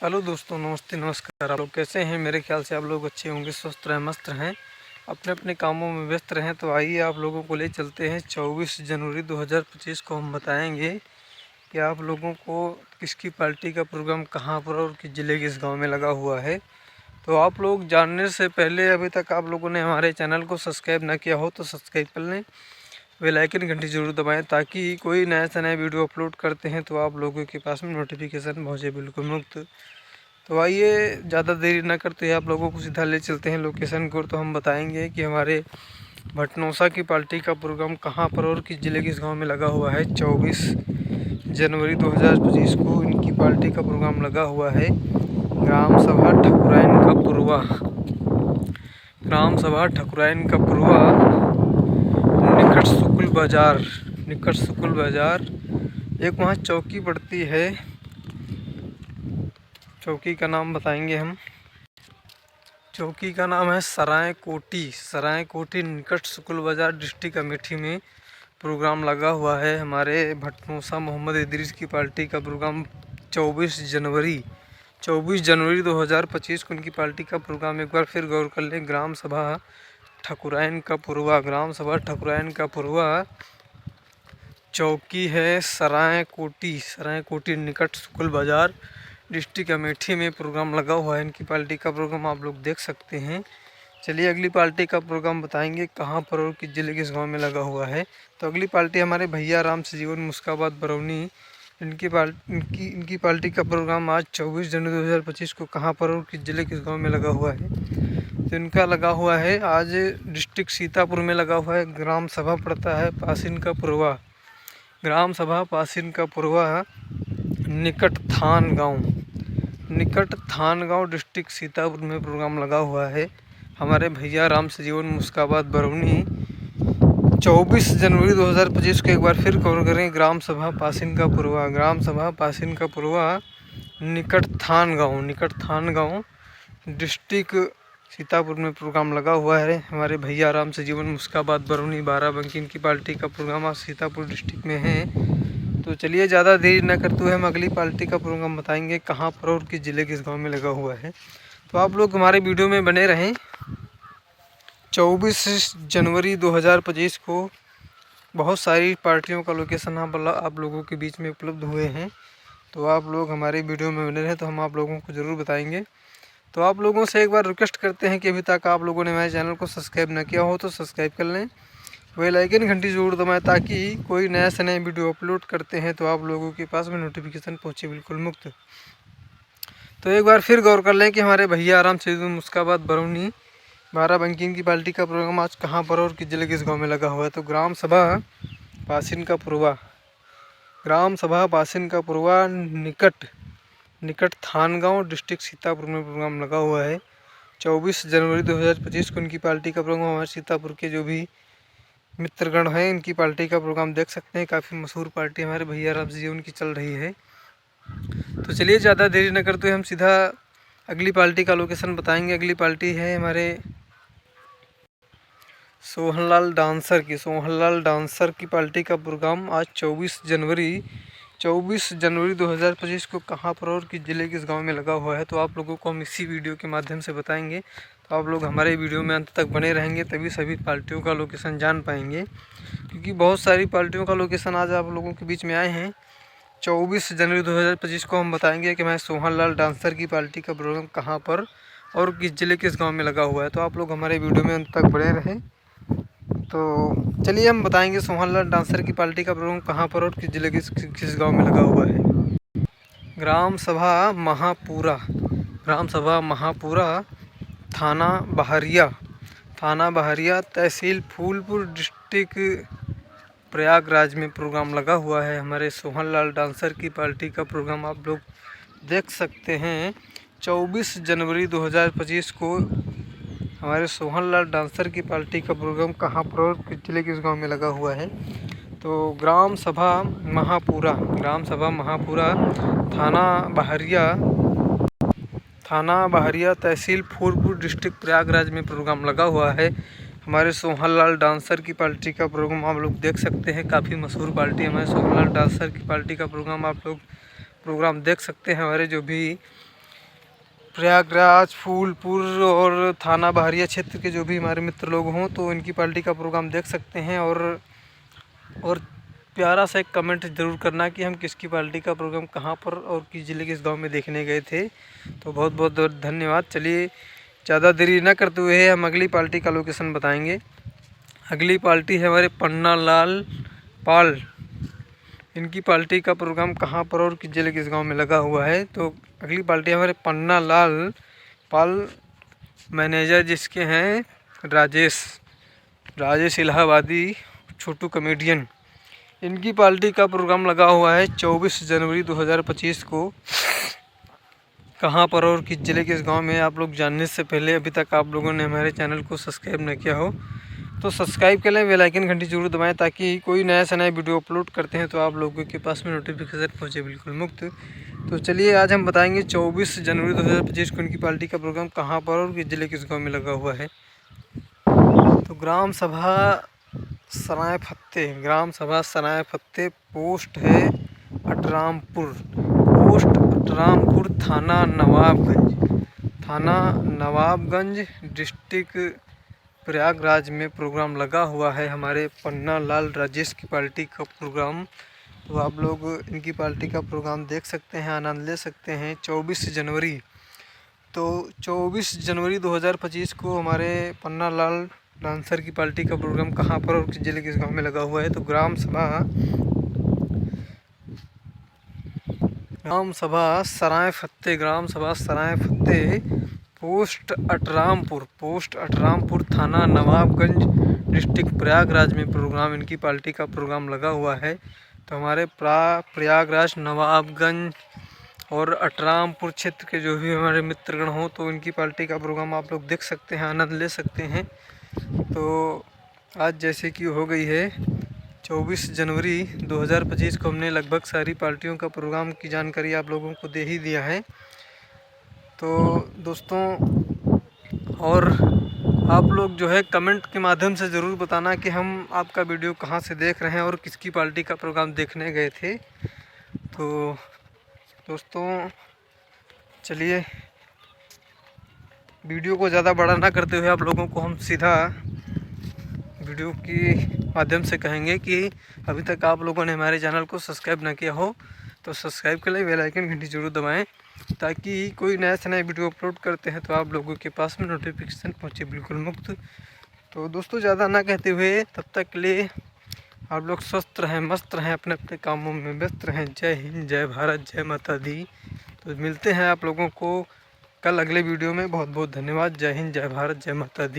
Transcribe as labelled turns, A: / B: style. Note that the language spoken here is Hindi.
A: हेलो दोस्तों, नमस्ते नमस्कार। आप लोग कैसे हैं? मेरे ख्याल से आप लोग अच्छे होंगे, स्वस्थ रहें, मस्त रहें, अपने अपने कामों में व्यस्त रहें। तो आइए आप लोगों को ले चलते हैं 24 जनवरी 2025 को। हम बताएंगे कि आप लोगों को किसकी पार्टी का प्रोग्राम कहाँ पर और किस ज़िले किस गांव में लगा हुआ है। तो आप लोग जानने से पहले अभी तक आप लोगों ने हमारे चैनल को सब्सक्राइब ना किया हो तो सब्सक्राइब कर लें, बेल आइकन घंटी जरूर दबाएं ताकि कोई नया से नया वीडियो अपलोड करते हैं तो आप लोगों के पास में नोटिफिकेशन पहुँचे बिल्कुल मुफ्त। तो आइए ज़्यादा देरी ना करते हैं, आप लोगों को सीधा ले चलते हैं लोकेशन को। तो हम बताएंगे कि हमारे भटनौसा की पार्टी का प्रोग्राम कहाँ पर और किस ज़िले किस गांव में लगा हुआ है। 24 जनवरी 2025 को इनकी पार्टी का प्रोग्राम लगा हुआ है ग्राम सभा ठकुराइन का पुरवा। ग्राम सभा ठकुराइन का पुरवा, निकट सुकुल बाजार। एक वहाँ चौकी पड़ती है, चौकी का नाम बताएंगे हम। चौकी का नाम है सराय कोटी निकट सुकुल बाजार, डिस्ट्रिक्ट अमेठी में प्रोग्राम लगा हुआ है। हमारे भटनौसा मोहम्मद इदरीस की पार्टी का प्रोग्राम 24 जनवरी 2025 को उनकी पार्टी का प्रोग्राम। एक बार फिर गौर कर लें, ग्राम सभा ठकुराइन का पुरवा, ग्राम सभा ठकुराइन का पुरवा, चौकी है सराय कोटी निकट सुकुल बाजार, डिस्ट्रिक्ट अमेठी में प्रोग्राम लगा हुआ है। इनकी पार्टी का प्रोग्राम आप लोग देख सकते हैं। चलिए अगली पार्टी का प्रोग्राम बताएंगे कहाँ पर और किस जिले किस गांव में लगा हुआ है। तो अगली पार्टी हमारे भैया राम से जीवन मुस्काबाद बरौनी, इनकी पार्टी का प्रोग्राम आज 24 जनवरी 2025 को कहाँ पर और किस जिले किस गाँव में लगा हुआ है। तो इनका लगा हुआ है आज डिस्ट्रिक्ट सीतापुर में लगा हुआ है। ग्राम सभा पड़ता है पासिन का पुरवा, ग्राम सभा पासिन का पुरवा, निकट थान गांव डिस्ट्रिक्ट सीतापुर में प्रोग्राम लगा हुआ है। हमारे भैया राम से जीवन मुस्काबाद बरौनी 24 जनवरी 2025 को एक बार फिर कवर करें। ग्राम सभा पासिन का पुरवा, निकट थान गांव डिस्ट्रिक्ट सीतापुर में प्रोग्राम लगा हुआ है। हमारे भैया राम से जीवन मुस्काबाद बरौनी बाराबंकी, इनकी पार्टी का प्रोग्राम आज सीतापुर डिस्ट्रिक्ट में है। तो चलिए ज़्यादा देरी न करते हुए हम अगली पार्टी का प्रोग्राम बताएंगे कहाँ पर और किस ज़िले किस गांव में लगा हुआ है। तो आप लोग हमारे वीडियो में बने रहें। 24 जनवरी 2025 को बहुत सारी पार्टियों का लोकेशन आप लोगों के बीच में उपलब्ध हुए हैं। तो आप लोग हमारे वीडियो में बने रहें तो हम आप लोगों को ज़रूर बताएंगे। तो आप लोगों से एक बार रिक्वेस्ट करते हैं कि अभी तक आप लोगों ने हमारे चैनल को सब्सक्राइब न किया हो तो सब्सक्राइब कर लें, बेल आइकन घंटी जरूर दबाएं ताकि कोई नया से नया वीडियो अपलोड करते हैं तो आप लोगों के पास में नोटिफिकेशन पहुंचे बिल्कुल मुफ्त। तो एक बार फिर गौर कर लें कि हमारे भैया आराम से मुस्काबाद बरौनी बाराबंकी की पार्टी का प्रोग्राम आज कहाँ पर और किस जिले किस गाँव में लगा हुआ है। तो ग्राम सभा पासिन का पुरवा, निकट थान गाँव डिस्ट्रिक्ट सीतापुर में प्रोग्राम लगा हुआ है। 24 जनवरी 2025 को इनकी पार्टी का प्रोग्राम। हमारे सीतापुर के जो भी मित्रगण हैं इनकी पार्टी का प्रोग्राम देख सकते हैं। काफ़ी मशहूर पार्टी हमारे भैया राम जी उनकी चल रही है। तो चलिए ज़्यादा देरी न करते हुए हम सीधा अगली पार्टी का लोकेशन बताएंगे। अगली पार्टी है हमारे सोहनलाल डांसर की पार्टी का प्रोग्राम आज 24 जनवरी 2025 को कहाँ पर और किस ज़िले किस गांव में लगा हुआ है। तो आप लोगों को हम इसी वीडियो के माध्यम से बताएंगे। तो आप लोग हमारे वीडियो में अंत तक बने रहेंगे तभी सभी पार्टियों का लोकेशन जान पाएंगे, क्योंकि बहुत सारी पार्टियों का लोकेशन आज आप लोगों के बीच में आए हैं। 24 जनवरी 2025 को हम बताएंगे कि मैं सोहनलाल डांसर की पार्टी का प्रोग्राम कहाँ पर और किस ज़िले किस गाँव में लगा हुआ है। तो आप लोग हमारे वीडियो में अंत तक बने रहें। तो चलिए हम बताएंगे सोहनलाल डांसर की पार्टी का प्रोग्राम कहाँ पर और किस जिले किस गांव में लगा हुआ है। ग्राम सभा महापुरा, थाना बहरिया, तहसील फूलपुर, डिस्ट्रिक्ट प्रयागराज में प्रोग्राम लगा हुआ है। हमारे सोहनलाल डांसर की पार्टी का प्रोग्राम आप लोग देख सकते हैं। 24 जनवरी 2025 को हमारे सोहनलाल डांसर की पार्टी का प्रोग्राम कहाँ पर और किस जिले किस गांव में लगा हुआ है। तो ग्राम सभा महापुरा, थाना बहरिया, तहसील फूलपुर, डिस्ट्रिक्ट प्रयागराज में प्रोग्राम लगा हुआ है। हमारे सोहनलाल डांसर की पार्टी का प्रोग्राम आप लोग देख सकते हैं। काफ़ी मशहूर पार्टी हमारे सोहनलाल डांसर की पार्टी का प्रोग्राम आप लोग देख सकते हैं। हमारे जो भी प्रयागराज, फूलपुर और थाना बहरिया क्षेत्र के जो भी हमारे मित्र लोग हों तो इनकी पार्टी का प्रोग्राम देख सकते हैं। और प्यारा सा एक कमेंट ज़रूर करना कि हम किसकी पार्टी का प्रोग्राम कहाँ पर और किस ज़िले के इस गांव में देखने गए थे। तो बहुत बहुत धन्यवाद। चलिए ज़्यादा देरी ना करते हुए हम अगली पार्टी का लोकेशन बताएंगे। अगली पार्टी है हमारे पन्ना लाल पाल। इनकी पार्टी का प्रोग्राम कहाँ पर और किस ज़िले के इस गांव में लगा हुआ है। तो अगली पार्टी हमारे पन्ना लाल पाल, मैनेजर जिसके हैं राजेश इलाहाबादी, छोटू कॉमेडियन। इनकी पार्टी का प्रोग्राम लगा हुआ है 24 जनवरी 2025 को। कहाँ पर और किस ज़िले के इस गांव में, आप लोग जानने से पहले अभी तक आप लोगों ने हमारे चैनल को सब्सक्राइब न किया हो तो सब्सक्राइब कर लें, बेल आइकन घंटी जरूर दबाएं ताकि कोई नया से नया वीडियो अपलोड करते हैं तो आप लोगों के पास में नोटिफिकेशन पहुंचे बिल्कुल मुफ्त। तो चलिए आज हम बताएंगे 24 जनवरी 2025 को इनकी पार्टी का प्रोग्राम कहाँ पर और किस ज़िले के इस गाँव में लगा हुआ है। तो ग्राम सभा सराय फत्ते, पोस्ट है अटरामपुर, थाना नवाबगंज, डिस्ट्रिक्ट प्रयागराज में प्रोग्राम लगा हुआ है हमारे पन्ना लाल राजेश की पार्टी का प्रोग्राम। तो आप लोग इनकी पार्टी का प्रोग्राम देख सकते हैं, आनंद ले सकते हैं। 24 जनवरी 2025 को हमारे पन्ना लाल डांसर की पार्टी का प्रोग्राम कहाँ पर और किस जिले के गांव में लगा हुआ है। तो ग्राम सभा सराय फत्ते, पोस्ट अटरामपुर, थाना नवाबगंज, डिस्ट्रिक्ट प्रयागराज में प्रोग्राम, इनकी पार्टी का प्रोग्राम लगा हुआ है। तो हमारे प्रयागराज, नवाबगंज और अटरामपुर क्षेत्र के जो भी हमारे मित्रगण हों तो इनकी पार्टी का प्रोग्राम आप लोग देख सकते हैं, आनंद ले सकते हैं। तो आज जैसे कि हो गई है 24 जनवरी 2025 को हमने लगभग सारी पार्टियों का प्रोग्राम की जानकारी आप लोगों को दे ही दिया है। तो दोस्तों, और आप लोग जो है कमेंट के माध्यम से ज़रूर बताना कि हम आपका वीडियो कहाँ से देख रहे हैं और किसकी पार्टी का प्रोग्राम देखने गए थे। तो दोस्तों चलिए वीडियो को ज़्यादा बड़ा ना करते हुए आप लोगों को हम सीधा वीडियो के माध्यम से कहेंगे कि अभी तक आप लोगों ने हमारे चैनल को सब्सक्राइब ना किया हो तो सब्सक्राइब कर लें, बेल आइकन घंटी जरूर दबाएं ताकि कोई नया से नया वीडियो अपलोड करते हैं तो आप लोगों के पास में नोटिफिकेशन पहुंचे बिल्कुल मुफ्त। तो दोस्तों ज़्यादा ना कहते हुए तब तक के लिए आप लोग स्वस्थ रहें, मस्त रहें, अपने अपने कामों में व्यस्त रहें। जय हिंद, जय भारत, जय माता दी। तो मिलते हैं आप लोगों को कल अगले वीडियो में। बहुत बहुत धन्यवाद। जय हिंद, जय भारत, जय माता दी।